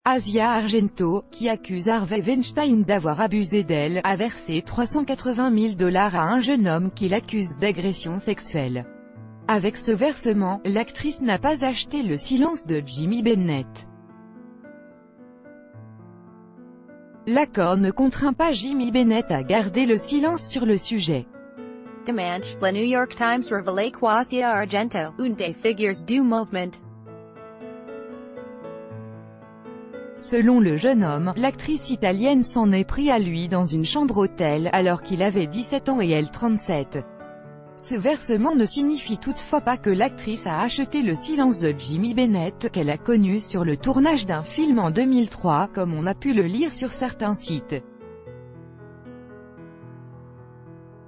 Asia Argento, qui accuse Harvey Weinstein d'avoir abusé d'elle, a versé 380 000 $ à un jeune homme qui l'accuse d'agression sexuelle. Avec ce versement, l'actrice n'a pas acheté le silence de Jimmy Bennett. L'accord ne contraint pas Jimmy Bennett à garder le silence sur le sujet. Dimanche, le New York Times révélait qu'Asia Argento, une des figures du mouvement. Selon le jeune homme, l'actrice italienne s'en est pris à lui dans une chambre hôtel, alors qu'il avait 17 ans et elle 37. Ce versement ne signifie toutefois pas que l'actrice a acheté le silence de Jimmy Bennett, qu'elle a connu sur le tournage d'un film en 2003, comme on a pu le lire sur certains sites.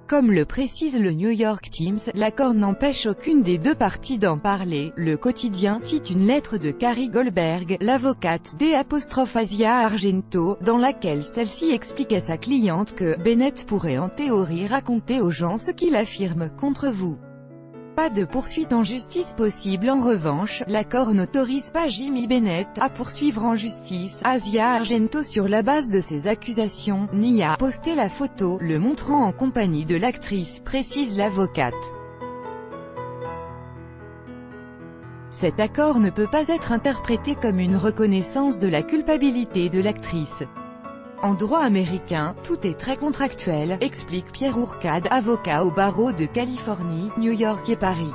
Comme le précise le New York Times, l'accord n'empêche aucune des deux parties d'en parler. Le quotidien cite une lettre de Carrie Goldberg, l'avocate d'Asia Argento, dans laquelle celle-ci explique à sa cliente que Bennett pourrait en théorie raconter aux gens ce qu'il affirme contre vous. Pas de poursuite en justice possible. En revanche, l'accord n'autorise pas Jimmy Bennett à poursuivre en justice Asia Argento sur la base de ces accusations, ni à poster la photo, le montrant en compagnie de l'actrice, précise l'avocate. Cet accord ne peut pas être interprété comme une reconnaissance de la culpabilité de l'actrice. En droit américain, tout est très contractuel, explique Pierre Ourcade, avocat au barreau de Californie, New York et Paris.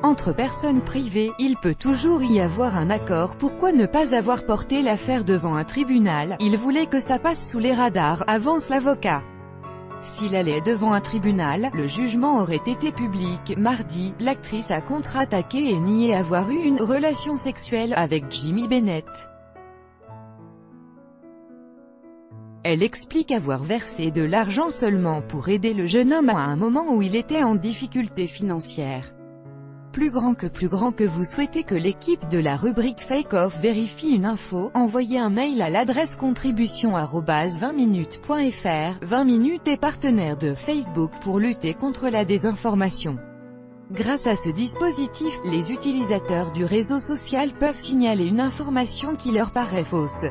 Entre personnes privées, il peut toujours y avoir un accord. Pourquoi ne pas avoir porté l'affaire devant un tribunal? Il voulait que ça passe sous les radars, avance l'avocat. S'il allait devant un tribunal, le jugement aurait été public. Mardi, l'actrice a contre-attaqué et nié avoir eu une relation sexuelle avec Jimmy Bennett. Elle explique avoir versé de l'argent seulement pour aider le jeune homme à un moment où il était en difficulté financière. Plus grand que vous souhaitez que l'équipe de la rubrique Fake Off vérifie une info, envoyez un mail à l'adresse contribution@20minutes.fr. 20 minutes est partenaire de Facebook pour lutter contre la désinformation. Grâce à ce dispositif, les utilisateurs du réseau social peuvent signaler une information qui leur paraît fausse.